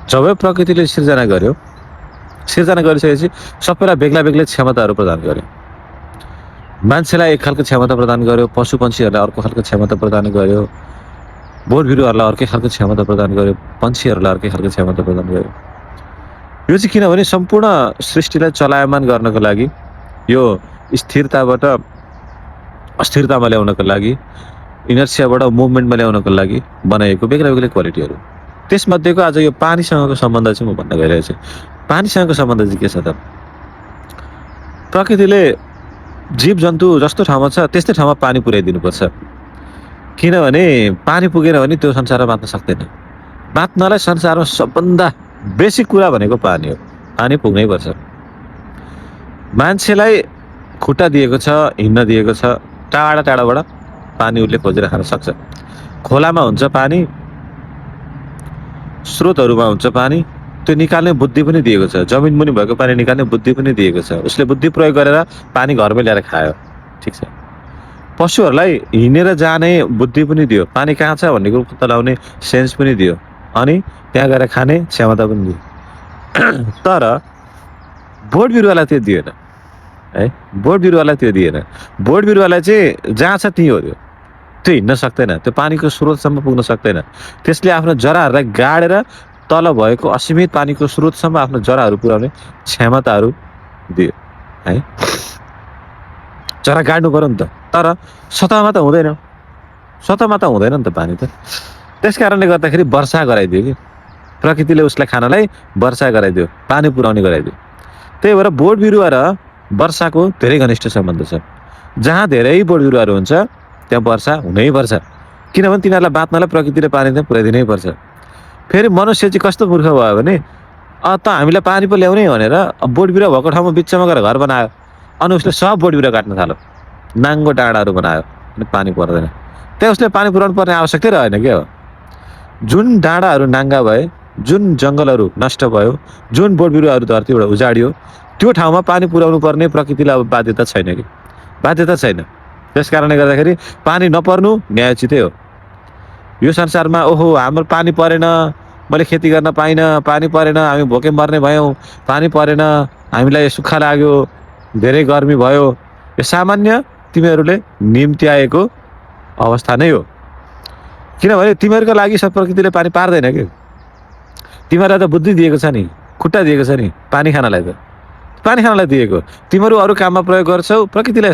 जब प्रकृतिले सिर्जना गर्यो, सिर्जना गरिसकेपछि सबैलाई बेग्ला बेग्लै क्षमताहरू प्रदान गर्यो। मान्छेलाई एक खालको क्षमता प्रदान गर्यो, पशु पन्छीहरूलाई अर्को खालको क्षमता प्रदान गर्यो, बोट बिरुवाहरूलाई अर्कै खालको क्षमता प्रदान गर्यो, पन्छीहरूलाई अर्कै खालको क्षमता प्रदान गर्यो। यो चाहिँ किनभने सम्पूर्ण सृष्टिलाई चलायमान गर्नको लागि, यो स्थिरताबाट अस्थिरतामा ल्याउनको लागि, इनर्सियाबाट मुभमेन्टमा ल्याउनको लागि बनाइएको बेग्ला बेग्लै क्वालिटीहरू। त्यसमध्येको आज यो पानीसँगको सम्बन्ध चाहिँ म भन्न गइरहेको छु। पानीसँगको सम्बन्ध चाहिँ के छ त? प्रकृतिले जीवजन्तु जस्तो ठाउँमा छ त्यस्तै ठाउँमा पानी पुर्याइदिनुपर्छ। किनभने पानी पुगेन भने त्यो संसारमा बाँच्न सक्दैन। बाँच्नलाई संसारमा सबभन्दा बेसिक कुरा भनेको पानी हो। पानी पुग्नै पर्छ। मान्छेलाई खुट्टा दिएको छ, हिँड्न दिएको छ, टाढा टाढाबाट पानी उसले खोजेर खान सक्छ। खोलामा हुन्छ पानी, स्रोतहरूमा हुन्छ पानी, त्यो निकाल्ने बुद्धि पनि दिएको छ। जमिन मुनि भएको पानी निकाल्ने बुद्धि पनि दिएको छ। उसले बुद्धि प्रयोग गरेर पानी घरमै ल्याएर खायो, ठिक छ। पशुहरूलाई हिँडेर जाने बुद्धि पनि दियो, पानी कहाँ छ भन्ने कुरो पत्ता लगाउने सेन्स पनि दियो, अनि त्यहाँ गएर खाने क्षमता पनि दियो। तर बोट बिरुवालाई त्यो दिएन है। बोट बिरुवालाई त्यो दिएन। बोट बिरुवालाई चाहिँ जहाँ छ त्यहीँ हो, त्यो हिँड्न सक्दैन, त्यो पानीको स्रोतसम्म पुग्न सक्दैन। त्यसले आफ्नो जराहरूलाई गाडेर तल भएको असीमित पानीको स्रोतसम्म आफ्नो जराहरू पुर्याउने क्षमताहरू दियो है। जरा गाड्नु पर्यो नि त, तर सतहमा त हुँदैन, सतहमा त हुँदैन नि त पानी त। त्यस कारणले गर्दाखेरि वर्षा गराइदियो कि प्रकृतिले उसलाई खानलाई वर्षा गराइदियो, पानी पुर्याउने गराइदियो। त्यही भएर बोट बिरुवा र वर्षाको धेरै घनिष्ठ सम्बन्ध छ। जहाँ धेरै बोट बिरुवाहरू हुन्छ त्यहाँ वर्षा हुनैपर्छ, किनभने तिनीहरूलाई बाँच्नलाई प्रकृतिले पानी चाहिँ पुर्याइदिनै पर्छ। फेरि मनुष्य चाहिँ कस्तो मूर्ख भयो भने त हामीलाई पानी पो ल्याउने भनेर बोट बिरुवा भएको ठाउँमा बिचमा गएर घर बनायो, अनि उसले सब बोट बिरुवा काट्न थाल्यो, नाङ्गो डाँडाहरू बनायो, अनि पानी पर्दैन। त्यहाँ उसले पानी पुर्याउनु पर्ने आवश्यकतै रहेन के हो। जुन डाँडाहरू नाङ्गा भए, जुन जङ्गलहरू नष्ट भयो, जुन बोट बिरुवाहरू धरतीबाट उजाडियो, त्यो ठाउँमा पानी पुर्याउनु पर्ने प्रकृतिलाई अब बाध्यता छैन कि, बाध्यता छैन। त्यस कारणले गर्दाखेरि पानी नपर्नु न्यायोचितै हो। यो संसारमा ओहो हाम्रो पानी परेन, मैले खेती गर्न पाइनँ, पानी परेन, हामी भोकै मर्ने भयौँ, पानी परेन, हामीलाई सुक्खा लाग्यो, धेरै गर्मी भयो, यो सामान्य तिमीहरूले निम्ति आएको अवस्था नै हो। किनभने तिमीहरूका लागि सब प्रकृतिले पानी पार्दैन कि। तिमीहरूलाई त बुद्धि दिएको छ नि, खुट्टा दिएको छ नि पानी खानलाई, त पानी खानलाई दिएको। तिमीहरू अरू काममा प्रयोग गर्छौ, प्रकृतिलाई